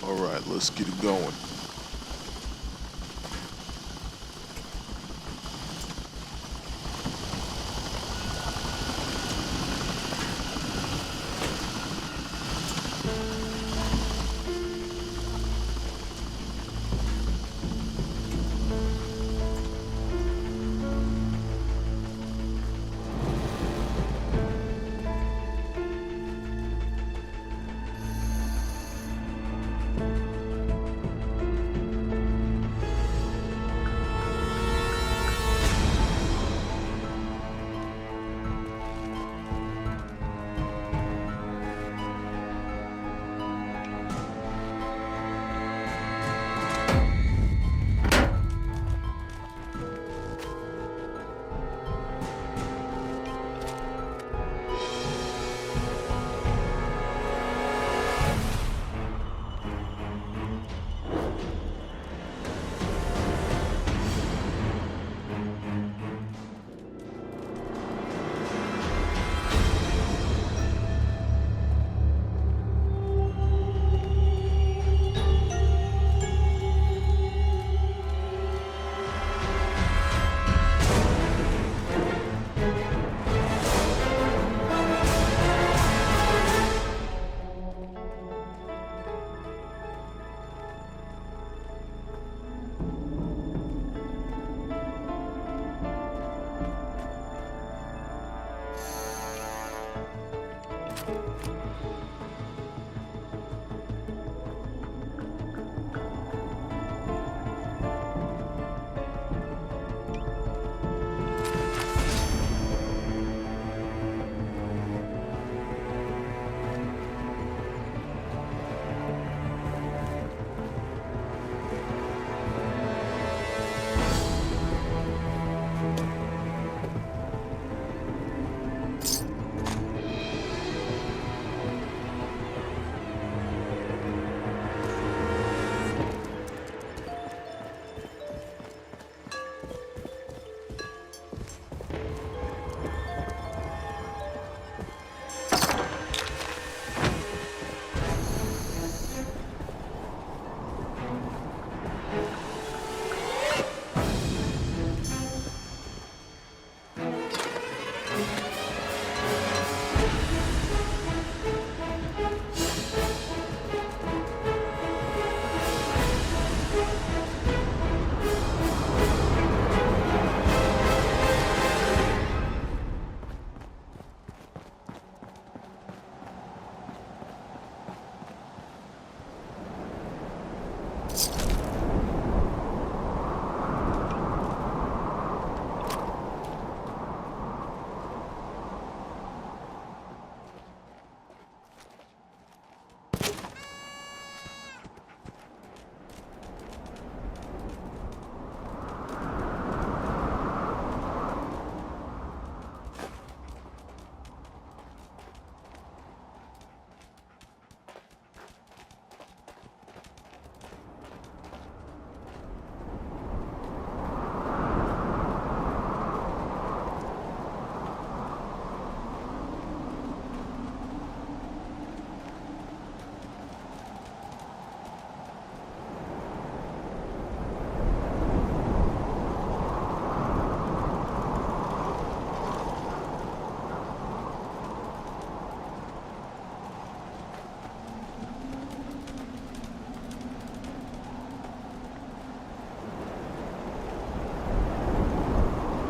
All right, let's get it going.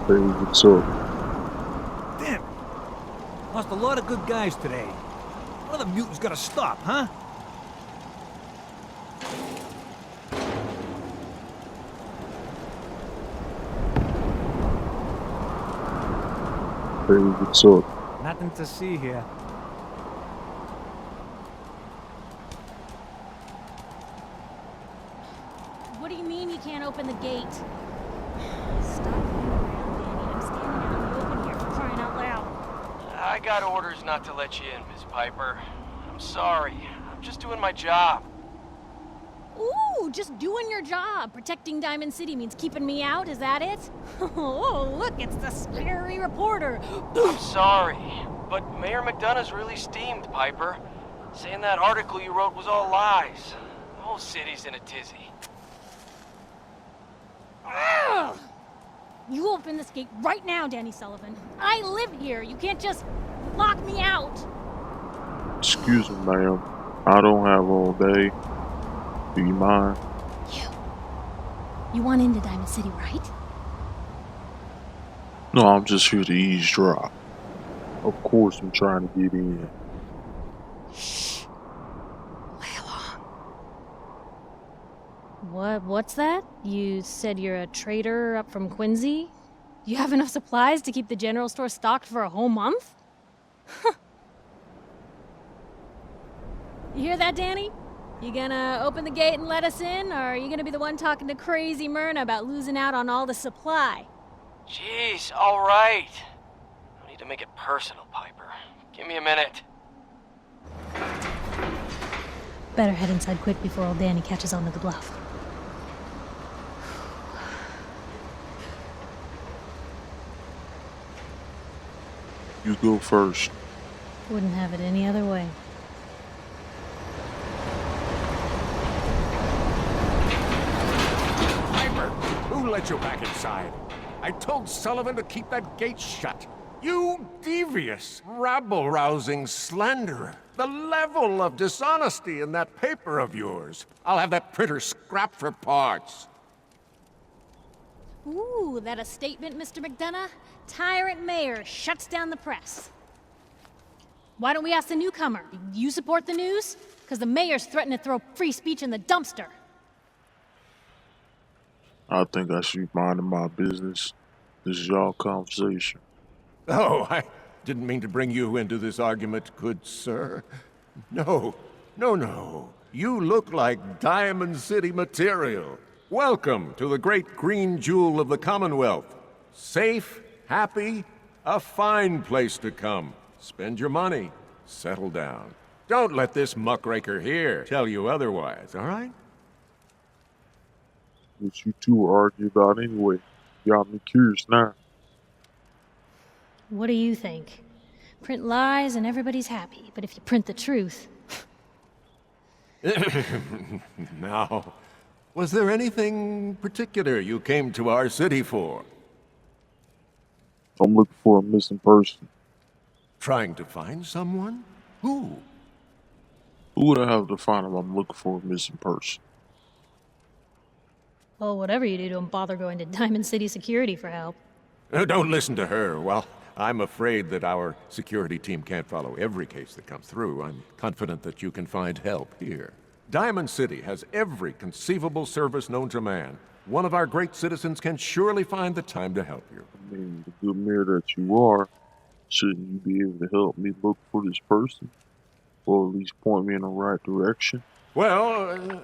Hey, what's up? Damn! Lost a lot of good guys today. One of the mutants gotta stop, huh? Hey, what's up? Nothing to see here. What do you mean you can't open the gate? Stop hanging around, Danny. I'm standing out in the open here for crying out loud. I got orders not to let you in, Miss Piper. I'm sorry. I'm just doing my job. Ooh, just doing your job. Protecting Diamond City means keeping me out, is that it? Oh, look, it's the scary reporter. I'm sorry, but Mayor McDonough's really steamed, Piper. Saying that article you wrote was all lies. The whole city's in a tizzy. Ugh! You open this gate right now, Danny Sullivan. I live here. You can't just lock me out. Excuse me, ma'am. I don't have all day. Do you mind? You want into Diamond City, right? No, I'm just here to eavesdrop. Of course I'm trying to get in. Shh. Play along. What's that? You said you're a trader up from Quincy? You have enough supplies to keep the general store stocked for a whole month? You hear that, Danny? You gonna open the gate and let us in, or are you gonna be the one talking to crazy Myrna about losing out on all the supply? Jeez, all right. No need to make it personal, Piper. Give me a minute. Better head inside quick before old Danny catches on to the bluff. You go first. Wouldn't have it any other way. Who let you back inside? I told Sullivan to keep that gate shut. You devious, rabble-rousing slanderer. The level of dishonesty in that paper of yours. I'll have that printer scrapped for parts. Ooh, that a statement, Mr. McDonough? Tyrant mayor shuts down the press. Why don't we ask the newcomer? You support the news? Because the mayor's threatening to throw free speech in the dumpster. I think I should be minding my business. This is y'all conversation. Oh, I didn't mean to bring you into this argument, good sir. No. You look like Diamond City material. Welcome to the great green jewel of the Commonwealth. Safe, happy, a fine place to come. Spend your money, settle down. Don't let this muckraker here tell you otherwise, all right? What you two argue about anyway? Got me curious now. What do you think? Print lies and everybody's happy, but if you print the truth... Now, was there anything particular you came to our city for? I'm looking for a missing person. Trying to find someone? Who? Who would I have to find if I'm looking for a missing person? Well, whatever you do, don't bother going to Diamond City Security for help. Don't listen to her. Well, I'm afraid that our security team can't follow every case that comes through. I'm confident that you can find help here. Diamond City has every conceivable service known to man. One of our great citizens can surely find the time to help you. I mean, the good mayor that you are, shouldn't you be able to help me look for this person? Or at least point me in the right direction? Well,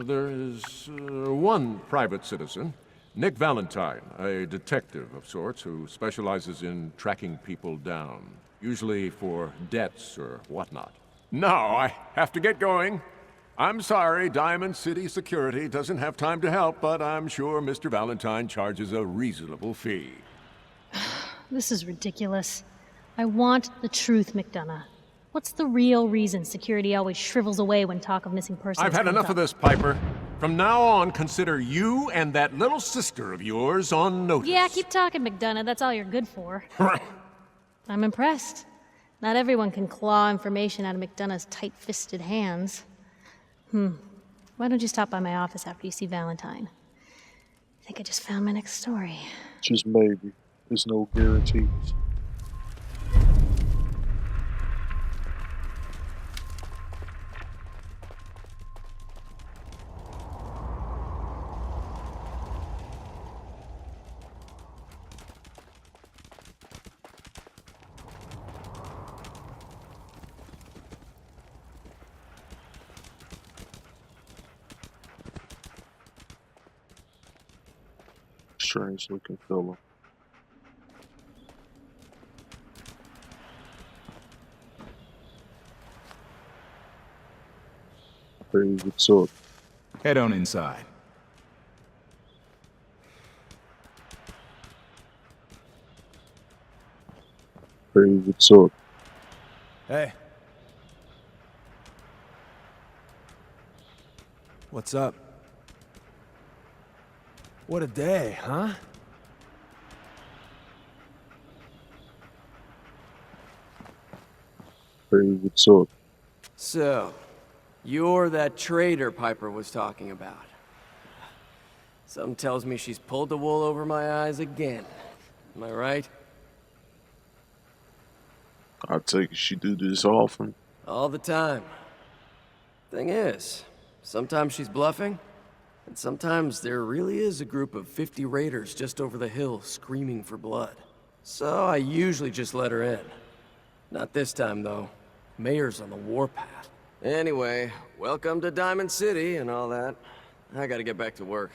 there is one private citizen, Nick Valentine, a detective of sorts who specializes in tracking people down, usually for debts or whatnot. Now I have to get going. I'm sorry, Diamond City Security doesn't have time to help, but I'm sure Mr. Valentine charges a reasonable fee. This is ridiculous. I want the truth, McDonough. What's the real reason security always shrivels away when talk of missing persons I've had comes enough up? of this, Piper. From now on, consider you and that little sister of yours on notice. Yeah, keep talking, McDonough. That's all you're good for. I'm impressed. Not everyone can claw information out of McDonough's tight-fisted hands. Why don't you stop by my office after you see Valentine? I think I just found my next story. Just maybe. There's no guarantees. Strange looking fellow. Hey, what's up? Head on inside. Hey, what's up? Hey. What's up? What a day, huh? Hey, what's up? So, you're that traitor Piper was talking about. Something tells me she's pulled the wool over my eyes again. Am I right? I take it she do this often. All the time. Thing is, sometimes she's bluffing, and sometimes there really is a group of 50 raiders just over the hill screaming for blood. So I usually just let her in. Not this time, though. Mayor's on the warpath. Anyway, welcome to Diamond City and all that. I gotta get back to work.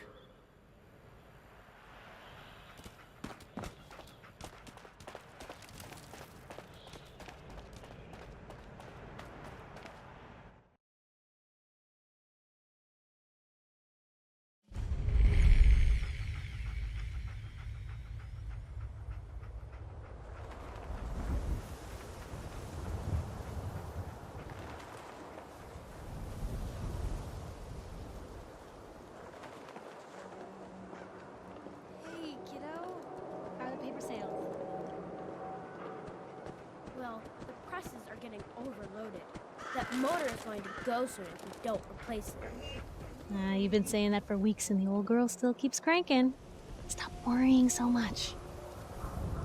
Hey, kiddo. How are the paper sales? Well, the presses are getting overloaded. That motor is going to go soon if we don't replace it. You've been saying that for weeks and the old girl still keeps cranking. Stop worrying so much.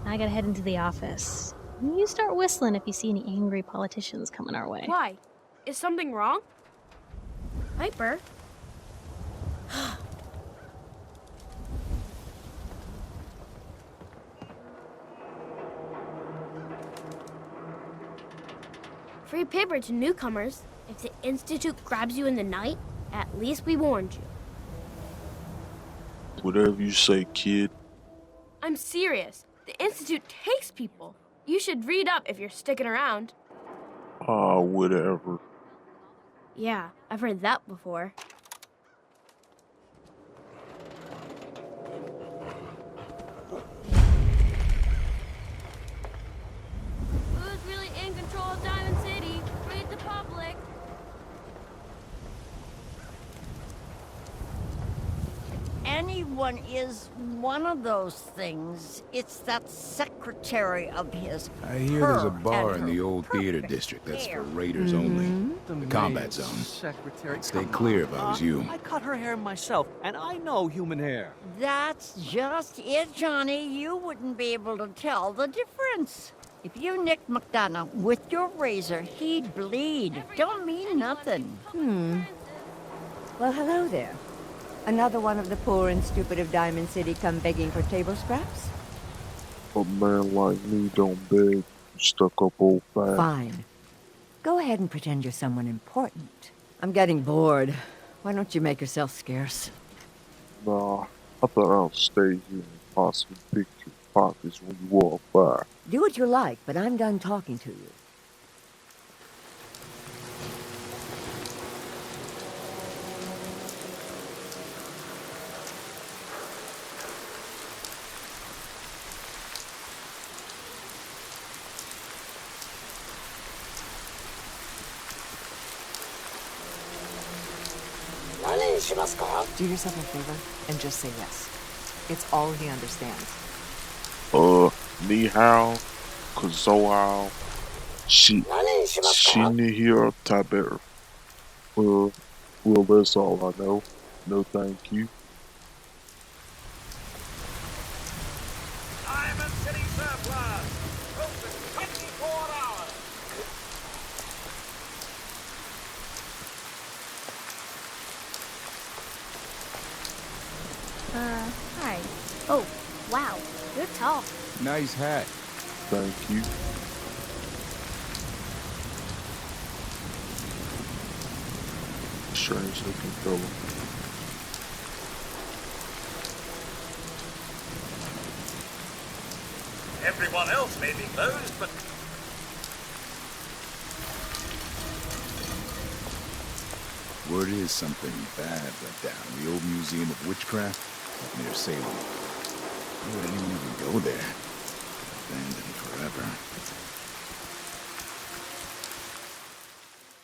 I gotta head into the office. You start whistling if you see any angry politicians coming our way. Why? Is something wrong? Piper? Free paper to newcomers. If the Institute grabs you in the night, at least we warned you. Whatever you say, kid. I'm serious. The Institute takes people. You should read up if you're sticking around. Whatever. Yeah, I've heard that before. Who's really in control of Diamond City? Read the public. Anyone is one of those things. It's that secretary of his. I hear there's a her bar and in the her old theater perfect district that's for hair. raiders only. The combat zone. Secretary, Stay come clear on, if I was you. I cut her hair myself, and I know human hair. That's just it, Johnny. You wouldn't be able to tell the difference. If you nicked McDonough with your razor, he'd bleed. Don't mean nothing. Well, hello there. Another one of the poor and stupid of Diamond City come begging for table scraps? A man like me don't beg, you stuck up old fat. Fine. Go ahead and pretend you're someone important. I'm getting bored. Why don't you make yourself scarce? Nah, I thought I'll stay here and possibly pick your pockets when you walk by. Do what you like, but I'm done talking to you. Do yourself a favor and just say yes. It's all he understands. Ni hao, kazoao, shi here taber. Well, that's all I know. No thank you. Diamond Hi. Oh, wow. You're tall. Nice hat. Thank you. Strange looking fellow. Everyone else may be closed, but Word is something bad went down in the old Museum of Witchcraft up near Salem. Why would anyone even go there? Abandoned forever.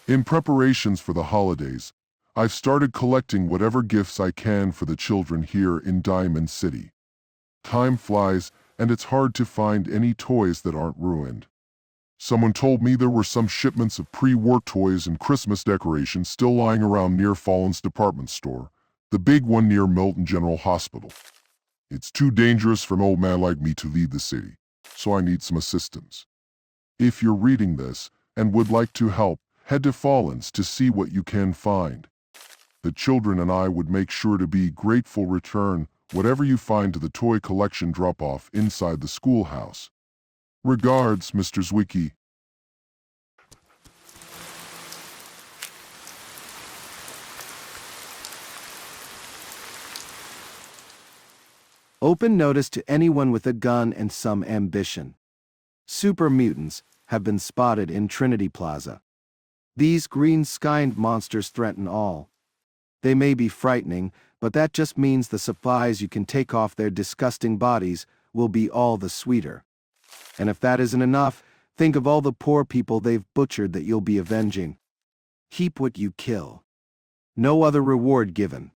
In preparations for the holidays, I've started collecting whatever gifts I can for the children here in Diamond City. Time flies, and it's hard to find any toys that aren't ruined. Someone told me there were some shipments of pre-war toys and Christmas decorations still lying around near Fallen's department store, the big one near Milton General Hospital. It's too dangerous for an old man like me to leave the city, so I need some assistance. If you're reading this and would like to help, head to Fallen's to see what you can find. The children and I would make sure to be grateful return whatever you find to the toy collection drop-off inside the schoolhouse. Regards, Mr. Zwicky. Open notice to anyone with a gun and some ambition. Super mutants have been spotted in Trinity Plaza. These green-skinned monsters threaten all. They may be frightening, but that just means the supplies you can take off their disgusting bodies will be all the sweeter. And if that isn't enough, think of all the poor people they've butchered that you'll be avenging. Heap what you kill. No other reward given.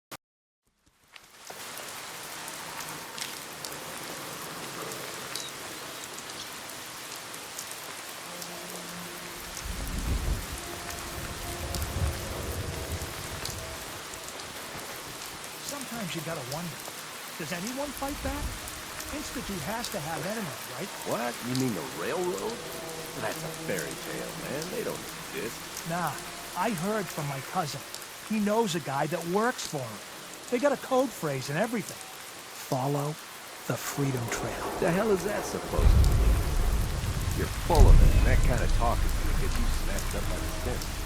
sometimes you gotta wonder, does anyone fight back? Institute has to have enemies, right? What? You mean the railroad? That's a fairy tale, man. They don't exist. Nah, I heard from my cousin. He knows a guy that works for him. They got a code phrase and everything. Follow the Freedom Trail. The hell is that supposed to mean? You're full of it, and that kind of talk is gonna get you snatched up by the stink.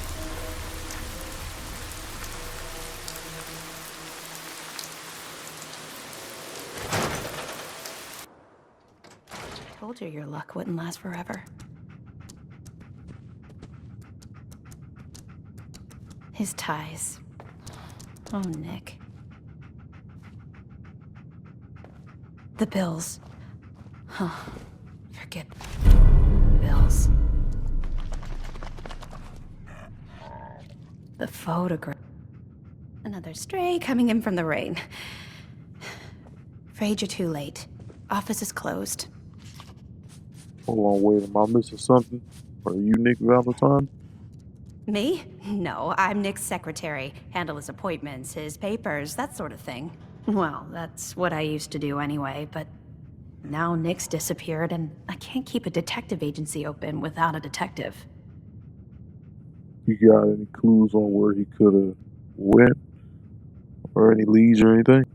Told you your luck wouldn't last forever. His ties. Oh, Nick. The bills. Huh. Forget bills. The photograph. Another stray coming in from the rain. Afraid you're too late. Office is closed. Hold on, wait, am I missing something? Are you Nick Valentine? Me? No, I'm Nick's secretary. Handle his appointments, his papers, that sort of thing. Well, that's what I used to do anyway, but now Nick's disappeared and I can't keep a detective agency open without a detective. You got any clues on where he could have went? Or any leads or anything?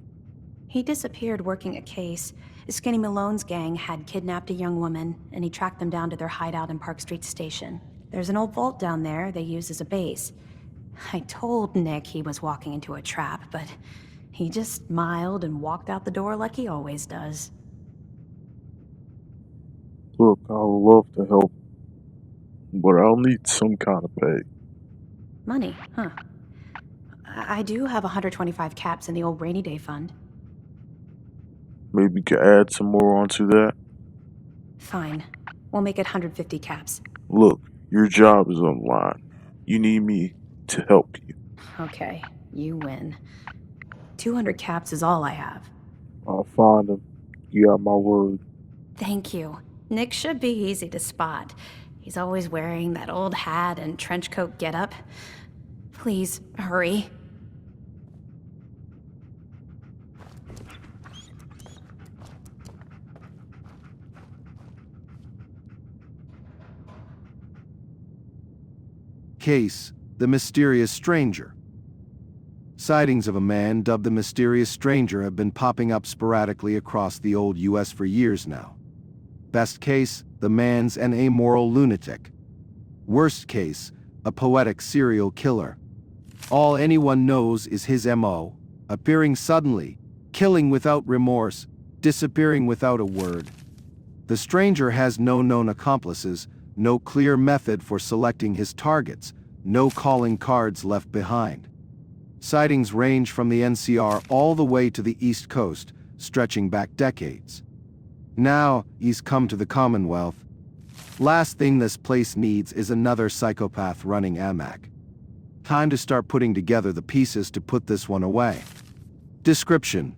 He disappeared working a case. Skinny Malone's gang had kidnapped a young woman, and he tracked them down to their hideout in Park Street Station. There's an old vault down there they use as a base. I told Nick he was walking into a trap, but he just smiled and walked out the door like he always does. Look, I would love to help, but I'll need some kind of pay. Money, huh? I do have 125 caps in the old rainy day fund. Maybe you could add some more onto that? Fine. We'll make it 150 caps. Look, your job is on the line. You need me to help you. Okay, you win. 200 caps is all I have. I'll find them. You got my word. Thank you. Nick should be easy to spot. He's always wearing that old hat and trench coat getup. Please, hurry. Case, the mysterious stranger. Sightings of a man dubbed the Mysterious Stranger have been popping up sporadically across the old US for years now. Best case, the man's an amoral lunatic. Worst case, a poetic serial killer. All anyone knows is his MO, appearing suddenly, killing without remorse, disappearing without a word. The stranger has no known accomplices, no clear method for selecting his targets, no calling cards left behind. Sightings range from the NCR all the way to the East Coast, stretching back decades. Now, he's come to the Commonwealth. Last thing this place needs is another psychopath running amok. Time to start putting together the pieces to put this one away. Description: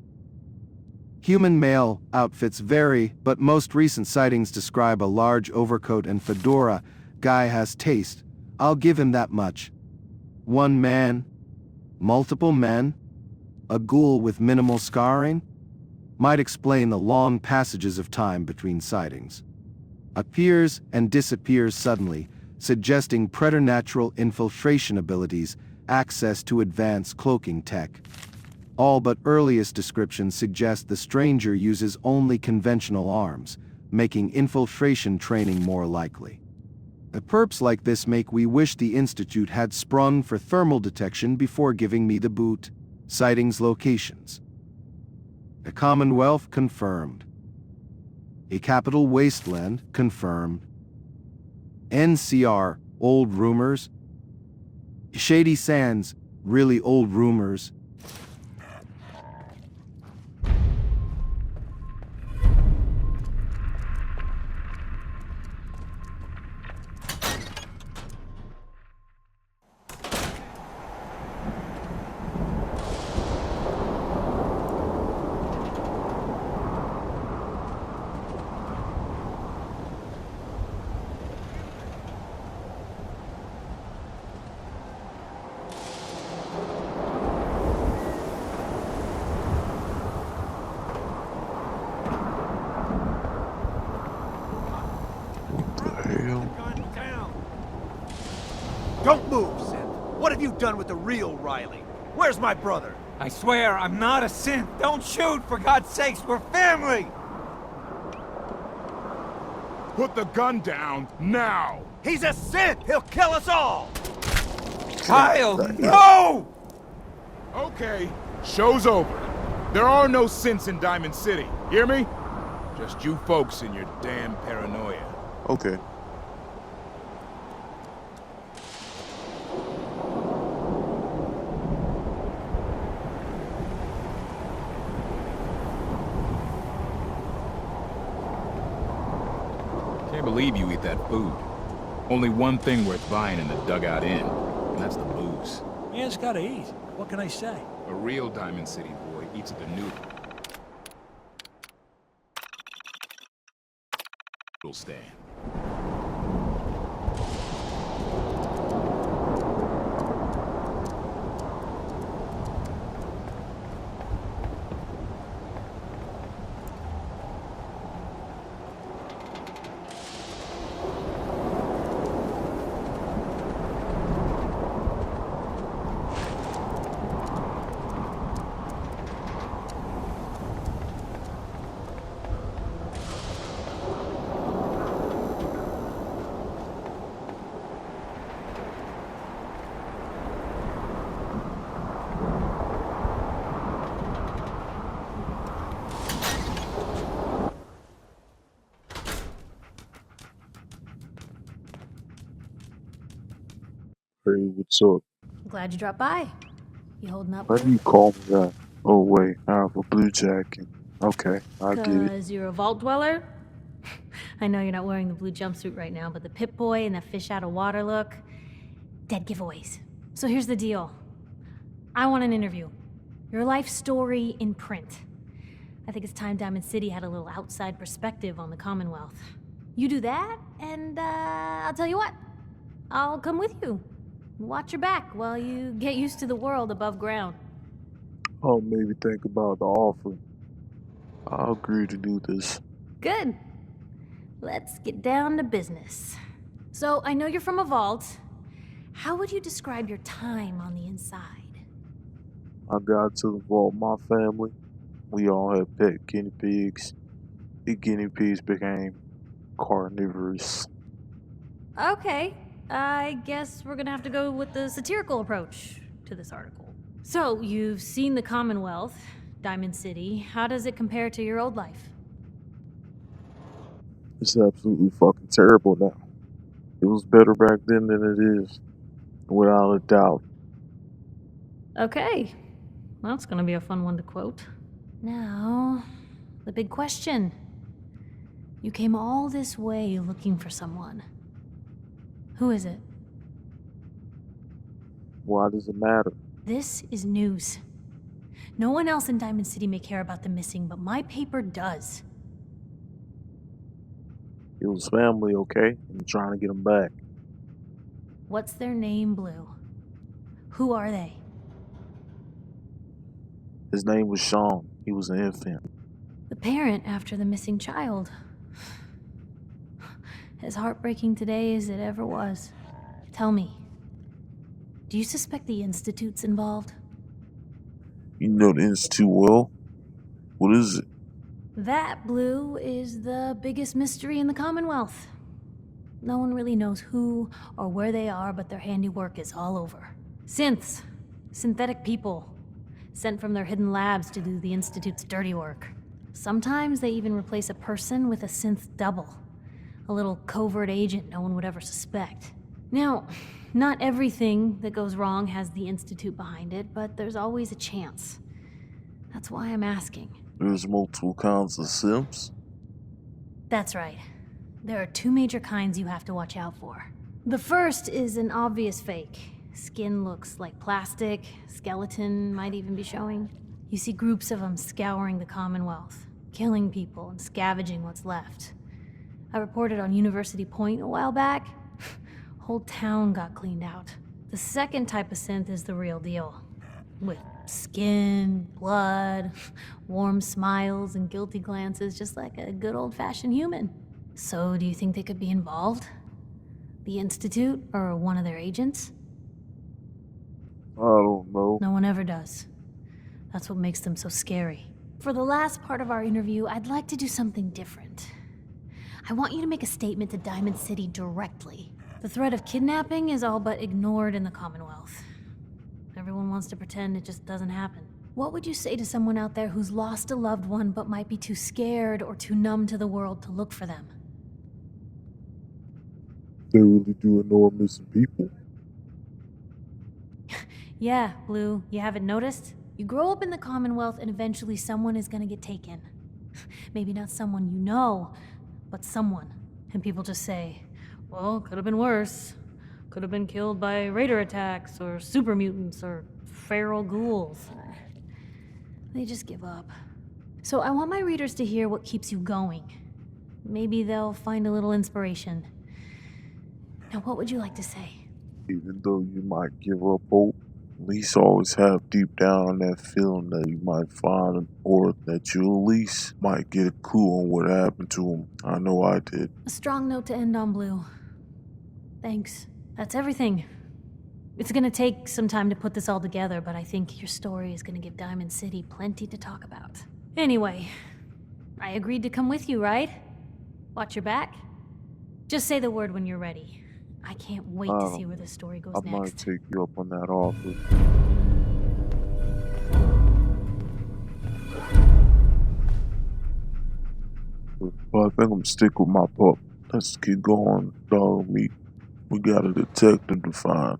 human male, outfits vary, but most recent sightings describe a large overcoat and fedora. Guy has taste, I'll give him that much. One man? Multiple men? A ghoul with minimal scarring? Might explain the long passages of time between sightings. Appears and disappears suddenly, suggesting preternatural infiltration abilities, access to advanced cloaking tech. All but earliest descriptions suggest the stranger uses only conventional arms, making infiltration training more likely. The perps like this make we wish the Institute had sprung for thermal detection before giving me the boot. Sightings locations. The Commonwealth confirmed. A capital wasteland confirmed. NCR, old rumors. Shady Sands, really old rumors. Don't move, synth. What have you done with the real Riley? Where's my brother? I swear, I'm not a synth. Don't shoot, for God's sakes, we're family! Put the gun down, now! He's a synth! He'll kill us all! Kyle, no! Okay, show's over. There are no synths in Diamond City, hear me? Just you folks and your damn paranoia. Okay. Can't believe you eat that food. Only one thing worth buying in the Dugout Inn, and that's the booze. Man's gotta eat. What can I say? A real Diamond City boy eats at the noodle stand. Hey, what's up? Glad you dropped by. You holding up? Why do you call me that? Oh wait, I have a blue jacket. Okay, I get it. Because you're a vault dweller? I know you're not wearing the blue jumpsuit right now, but the Pip-Boy and the fish out of water look, dead giveaways. So here's the deal. I want an interview. Your life story in print. I think it's time Diamond City had a little outside perspective on the Commonwealth. You do that, and I'll tell you what. I'll come with you. Watch your back while you get used to the world above ground. I'll maybe think about the offer. I'll agree to do this. Good. Let's get down to business. So, I know you're from a vault. How would you describe your time on the inside? I got to the vault, my family, we all had pet guinea pigs. The guinea pigs became carnivorous. Okay, I guess we're gonna have to go with the satirical approach to this article. So, you've seen the Commonwealth, Diamond City. How does it compare to your old life? It's absolutely fucking terrible now. It was better back then than it is, without a doubt. Okay, that's gonna be a fun one to quote. Now, the big question. You came all this way looking for someone. Who is it? Why does it matter? This is news. No one else in Diamond City may care about the missing, but my paper does. It was family, okay? I'm trying to get them back. What's their name, Blue? Who are they? His name was Sean. He was an infant. The parent after the missing child. As heartbreaking today as it ever was. Tell me, do you suspect the Institute's involved? You know the Institute well. What is it? That, Blue, is the biggest mystery in the Commonwealth. No one really knows who or where they are, but their handiwork is all over. Synths. Synthetic people. Sent from their hidden labs to do the Institute's dirty work. Sometimes they even replace a person with a synth double. A little covert agent no one would ever suspect. Now, not everything that goes wrong has the Institute behind it, but there's always a chance. That's why I'm asking. There's multiple kinds of Sims. That's right. There are two major kinds you have to watch out for. The first is an obvious fake. Skin looks like plastic, skeleton might even be showing. You see groups of them scouring the Commonwealth, killing people and scavenging what's left. I reported on University Point a while back. Whole town got cleaned out. The second type of synth is the real deal. With skin, blood, warm smiles, and guilty glances, just like a good old-fashioned human. So, do you think they could be involved? The Institute, or one of their agents? I don't know. No one ever does. That's what makes them so scary. For the last part of our interview, I'd like to do something different. I want you to make a statement to Diamond City directly. The threat of kidnapping is all but ignored in the Commonwealth. Everyone wants to pretend it just doesn't happen. What would you say to someone out there who's lost a loved one but might be too scared or too numb to the world to look for them? They really do ignore missing people. Yeah, Blue, you haven't noticed? You grow up in the Commonwealth and eventually someone is gonna get taken. Maybe not someone you know, but someone. And people just say, well, could have been worse. Could have been killed by raider attacks, or super mutants, or feral ghouls. They just give up. So I want my readers to hear what keeps you going. Maybe they'll find a little inspiration. Now, what would you like to say? Even though you might give up hope, at least always have deep down that feeling that you might find, or that you at least might get a clue on what happened to him. I know I did. A strong note to end on, Blue. Thanks. That's everything. It's gonna take some time to put this all together, but I think your story is gonna give Diamond City plenty to talk about. Anyway, I agreed to come with you, right? Watch your back? Just say the word when you're ready. I can't wait to see where this story goes next. I might take you up on that offer. But I think I'm gonna stick with my pup. Let's keep going, dog meat. We got a detective to find.